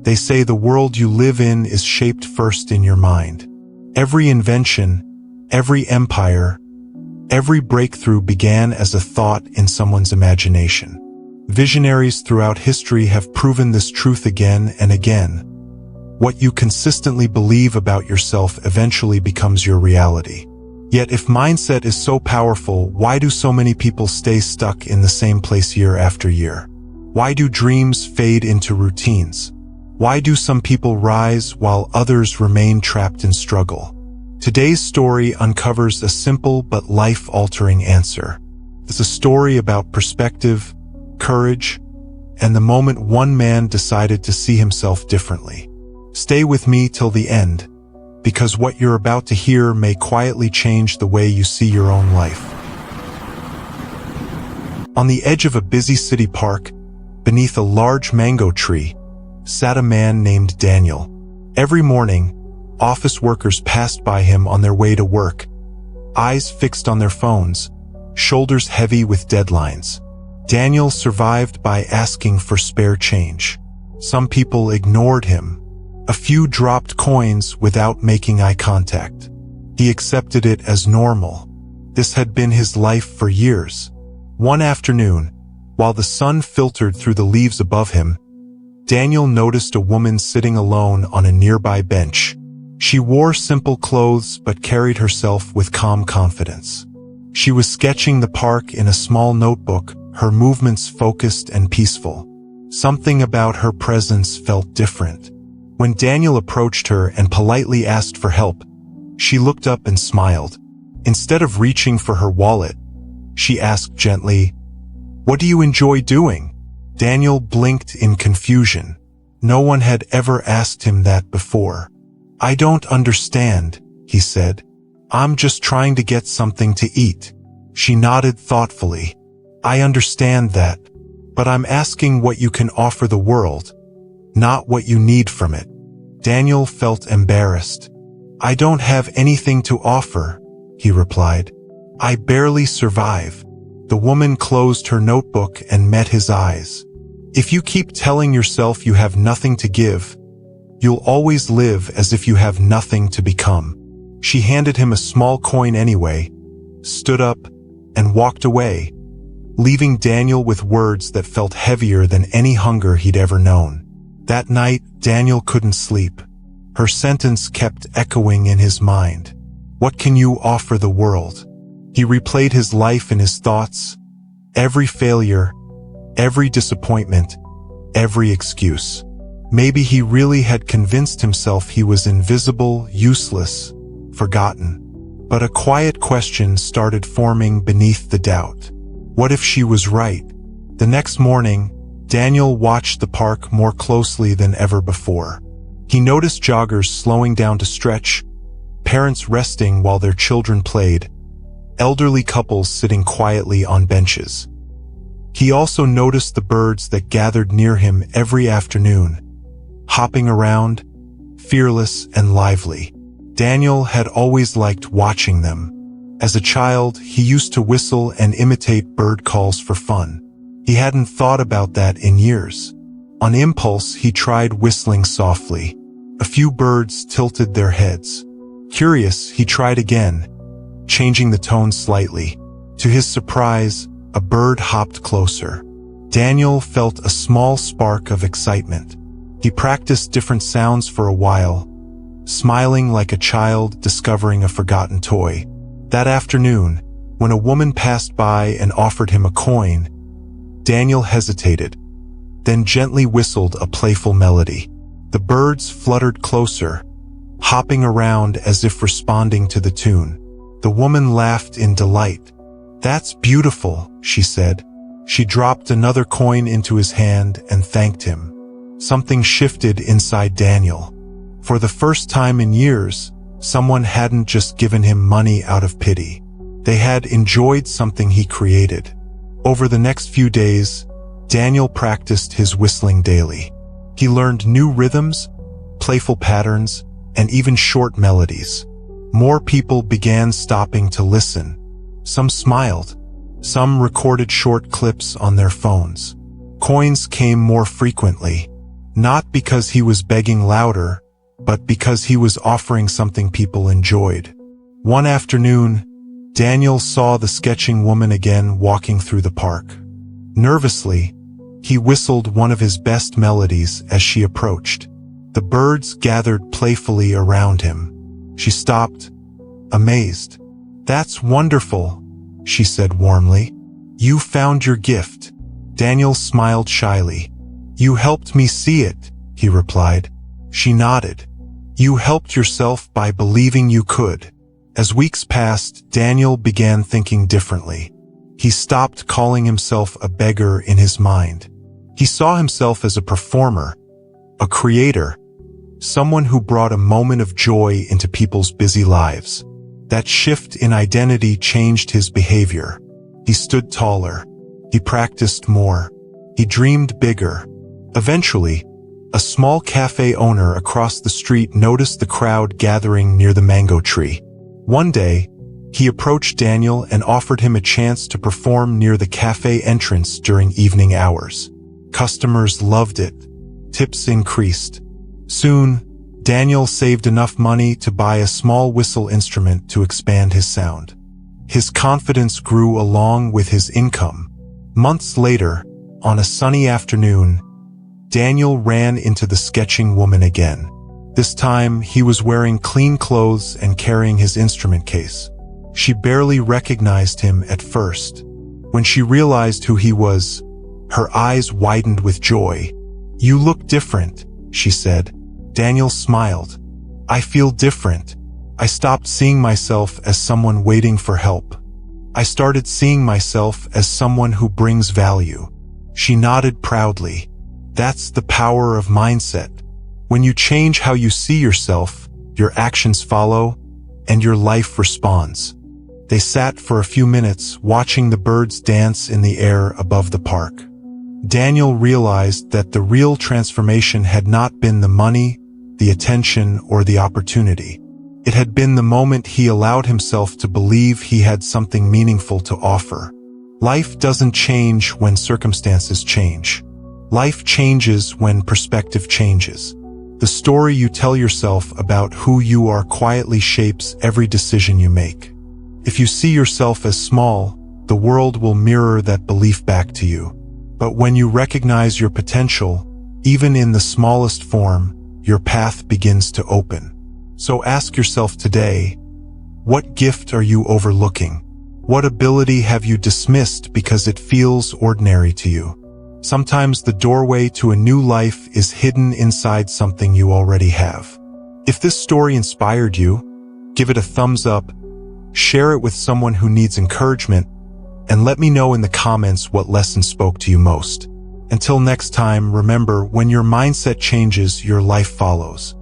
They say the world you live in is shaped first in your mind. Every invention, every empire, every breakthrough began as a thought in someone's imagination. Visionaries throughout history have proven this truth again and again. What you consistently believe about yourself eventually becomes your reality. Yet if mindset is so powerful, why do so many people stay stuck in the same place year after year? Why do dreams fade into routines? Why do some people rise while others remain trapped in struggle? Today's story uncovers a simple but life-altering answer. It's a story about perspective, courage, and the moment one man decided to see himself differently. Stay with me till the end, because what you're about to hear may quietly change the way you see your own life. On the edge of a busy city park, beneath a large mango tree, sat a man named Daniel. Every morning, office workers passed by him on their way to work, eyes fixed on their phones, shoulders heavy with deadlines. Daniel survived by asking for spare change. Some people ignored him. A few dropped coins without making eye contact. He accepted it as normal. This had been his life for years. One afternoon, while the sun filtered through the leaves above him, Daniel noticed a woman sitting alone on a nearby bench. She wore simple clothes but carried herself with calm confidence. She was sketching the park in a small notebook, her movements focused and peaceful. Something about her presence felt different. When Daniel approached her and politely asked for help, she looked up and smiled. Instead of reaching for her wallet, she asked gently, "What do you enjoy doing?" Daniel blinked in confusion. No one had ever asked him that before. "I don't understand," he said. "I'm just trying to get something to eat." She nodded thoughtfully. "I understand that, but I'm asking what you can offer the world, not what you need from it." Daniel felt embarrassed. "I don't have anything to offer," he replied. "I barely survive." The woman closed her notebook and met his eyes. "If you keep telling yourself you have nothing to give, you'll always live as if you have nothing to become." She handed him a small coin anyway, stood up, and walked away, leaving Daniel with words that felt heavier than any hunger he'd ever known. That night, Daniel couldn't sleep. Her sentence kept echoing in his mind. What can you offer the world? He replayed his life in his thoughts, every failure, every disappointment, every excuse. Maybe he really had convinced himself he was invisible, useless, forgotten. But a quiet question started forming beneath the doubt. What if she was right? The next morning, Daniel watched the park more closely than ever before. He noticed joggers slowing down to stretch, parents resting while their children played, elderly couples sitting quietly on benches. He also noticed the birds that gathered near him every afternoon, hopping around, fearless and lively. Daniel had always liked watching them. As a child, he used to whistle and imitate bird calls for fun. He hadn't thought about that in years. On impulse, he tried whistling softly. A few birds tilted their heads. Curious, he tried again, changing the tone slightly. To his surprise, a bird hopped closer. Daniel felt a small spark of excitement. He practiced different sounds for a while, smiling like a child discovering a forgotten toy. That afternoon, when a woman passed by and offered him a coin, Daniel hesitated, then gently whistled a playful melody. The birds fluttered closer, hopping around as if responding to the tune. The woman laughed in delight. "That's beautiful," she said. She dropped another coin into his hand and thanked him. Something shifted inside Daniel. For the first time in years, someone hadn't just given him money out of pity. They had enjoyed something he created. Over the next few days, Daniel practiced his whistling daily. He learned new rhythms, playful patterns, and even short melodies. More people began stopping to listen. Some smiled. Some recorded short clips on their phones. Coins came more frequently. Not because he was begging louder, but because he was offering something people enjoyed. One afternoon, Daniel saw the sketching woman again walking through the park. Nervously, he whistled one of his best melodies as she approached. The birds gathered playfully around him. She stopped, amazed. "That's wonderful," she said warmly. "You found your gift." Daniel smiled shyly. "You helped me see it," he replied. She nodded. "You helped yourself by believing you could." As weeks passed, Daniel began thinking differently. He stopped calling himself a beggar in his mind. He saw himself as a performer, a creator, someone who brought a moment of joy into people's busy lives. That shift in identity changed his behavior. He stood taller. He practiced more. He dreamed bigger. Eventually, a small cafe owner across the street noticed the crowd gathering near the mango tree. One day, he approached Daniel and offered him a chance to perform near the cafe entrance during evening hours. Customers loved it. Tips increased. Soon, Daniel saved enough money to buy a small whistle instrument to expand his sound. His confidence grew along with his income. Months later, on a sunny afternoon, Daniel ran into the sketching woman again. This time, he was wearing clean clothes and carrying his instrument case. She barely recognized him at first. When she realized who he was, her eyes widened with joy. "You look different," she said. Daniel smiled. "I feel different. I stopped seeing myself as someone waiting for help. I started seeing myself as someone who brings value." She nodded proudly. That's the power of mindset. When you change how you see yourself, your actions follow, and your life responds. They sat for a few minutes, watching the birds dance in the air above the park. Daniel realized that the real transformation had not been the money, the attention, or the opportunity. It had been the moment he allowed himself to believe he had something meaningful to offer. Life doesn't change when circumstances change. Life changes when perspective changes. The story you tell yourself about who you are quietly shapes every decision you make. If you see yourself as small, the world will mirror that belief back to you. But when you recognize your potential, even in the smallest form, your path begins to open. So ask yourself today, what gift are you overlooking? What ability have you dismissed because it feels ordinary to you? Sometimes the doorway to a new life is hidden inside something you already have. If this story inspired you, give it a thumbs up, share it with someone who needs encouragement, and let me know in the comments what lesson spoke to you most. Until next time, remember, when your mindset changes, your life follows.